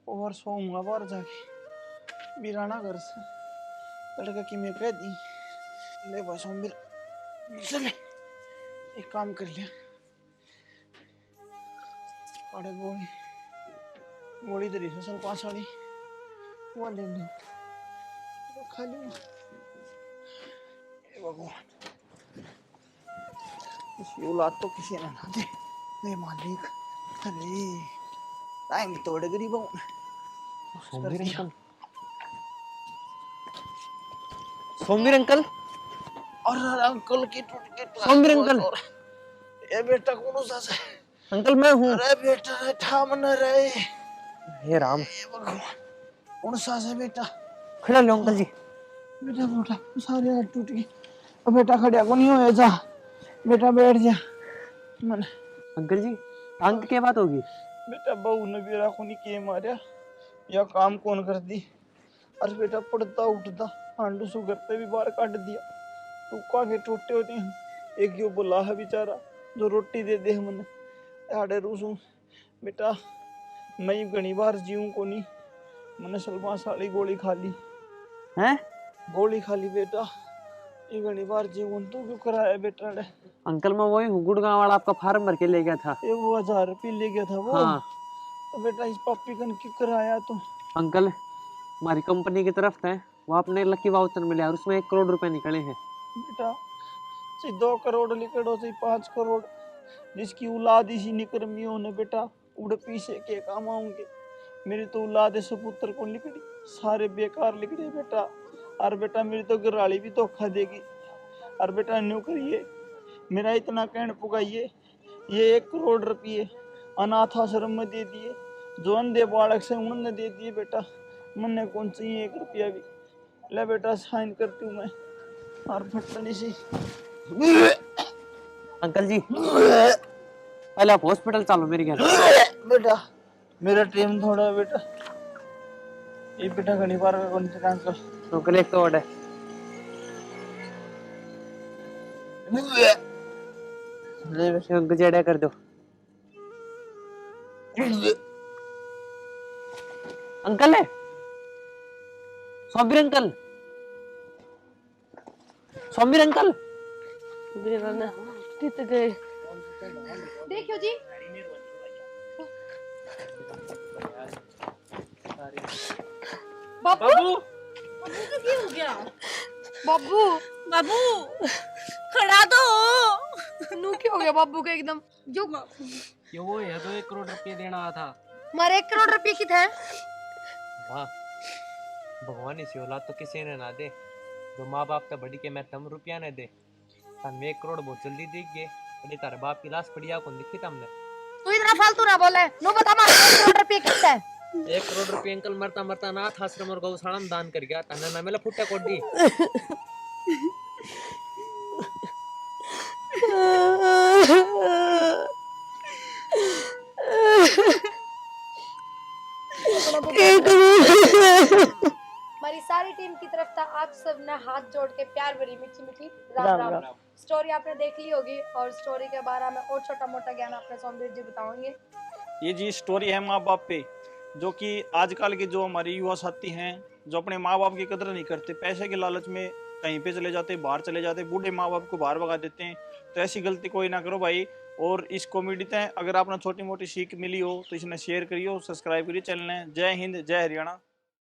S1: और सोऊंगा बाहर जाके बिराना घर से लड़का की मैं कह दी ले भाई सोमवीर चले एक काम कर लिया अरे गोली गोली तेरी फसल पास वाली वो ले ली तो खा लूंगा हे भगवान इस औलाद तो किसी ने ना दे हे मालिक अरे टाइम तो बड़े गरीब हूँ
S10: सोमवीर अंकल सोमवीर अंकल
S1: और अंकल की टूट के
S10: सोमवीर अंकल
S1: ये बेटा कौन सा है
S10: अंकल मैं हूँ
S1: अरे बेटा ठाम न रहे
S10: हे राम
S1: हे भगवान कौन सा है बेटा
S10: खड़ा लो अंकल जी
S1: बेटा बेटा सारे हाथ टूट गए अब बेटा खड़िया को नहीं होया जा बेटा बैठ जा मन
S10: अंकल जी टांग की क्या बात होगी
S1: बेटा बहू ने बेरा को नहीं किए मारिया या काम कौन कर दी अरे बेटा पड़ता उठता हांडू सु करते भी बाहर काट दिया तू का के टूटे होते हैं एक यो बुला है बेचारा जो रोटी दे दे मन आड़े रूसू बेटा मैं घनी बार जीऊं को नहीं मैंने सलमा साली गोली खा ली
S10: हैं
S1: गोली खा ली बेटा ये घनी बार जीऊं तू क्यों कराया बेटा ने
S10: अंकल मैं वही हूँ गुड़गांव वाला आपका फार्म भर के ले गया था
S1: 1000 रुपये ले गया था वो
S10: हाँ
S1: तो बेटा इस पापी कन क्यों कराया तू
S10: अंकल हमारी कंपनी की तरफ से वो आपने लकी वाउचर मिला और उसमें 1 करोड़ रुपए निकले हैं
S1: बेटा से 2 करोड़ लिकड़ो से 5 करोड़ जिसकी औलाद इसी निकर्मियों ने बेटा उड़ पीछे के काम आऊंगे मेरी तो औलाद सपुत्र को लिकड़ी सारे बेकार लिकड़े बेटा और बेटा मेरी तो घरवाली भी धोखा देगी और बेटा न्यू करिए मेरा इतना कहन पुगाइए ये 1 करोड़ रुपये अनाथ आश्रम में दे दिए जो अंधे बालक से उन्होंने दे दिए बेटा मन कौन चाहिए 1 रुपया भी ले बेटा साइन करती हूँ मैं और फटनी सी
S10: अंकल जी पहले आप हॉस्पिटल चलो मेरी घर
S1: बेटा मेरा टाइम थोड़ा है बेटा ये बेटा घनी बार का कौन सा अंकल
S10: तो कल एक तो ऑर्डर
S1: ले बेटा
S10: अंकल जेड़ा कर दो अंकल है सोमवीर अंकल सोमवीर अंकल
S2: देखियो जी बाबू बाबू को क्या हो गया बाबू बाबू खड़ा तो नू क्या हो गया बाबू को एकदम जो
S3: ये वो है तो 1 करोड़ रुपये देना था
S2: मारे 1 करोड़ रुपये की था
S10: वाह भगवान इसी औलाद तो किसी ने ना दे जो माँ बाप तो बड़ी के मैं तम रुपया ने दे तन 1 करोड़ बहुत जल्दी दिख गए बड़ी तारे बाप की लाश पड़िया कौन दिखी तुमने
S2: तू इतना फालतू ना बोले नो बता मारे 1 करोड़ रुपये कितना है
S10: 1 करोड़ रुपये अंकल मरता मरता अनाथ आश्रम और गौशाला में दान कर गया तने ना मेला फुट्टा कोडी
S2: हमारी सारी टीम की तरफ था आप सब ने हाथ जोड़ के प्यार भरी मीठी मीठी राम राम स्टोरी आपने देख ली होगी और स्टोरी के बारे में और छोटा मोटा ज्ञान आपने सोमवीर जी बताएंगे
S1: ये जी स्टोरी है माँ बाप पे जो कि आजकल के जो हमारे युवा साथी हैं जो अपने माँ बाप की कदर नहीं करते पैसे के लालच में कहीं पे चले जाते बाहर चले जाते बूढ़े माँ बाप को बाहर भगा देते हैं तो ऐसी गलती कोई ना करो भाई और इस कॉमेडी से अगर आपने छोटी मोटी सीख मिली हो तो इसने शेयर करिए सब्सक्राइब करिए चैनल है जय हिंद जय हरियाणा।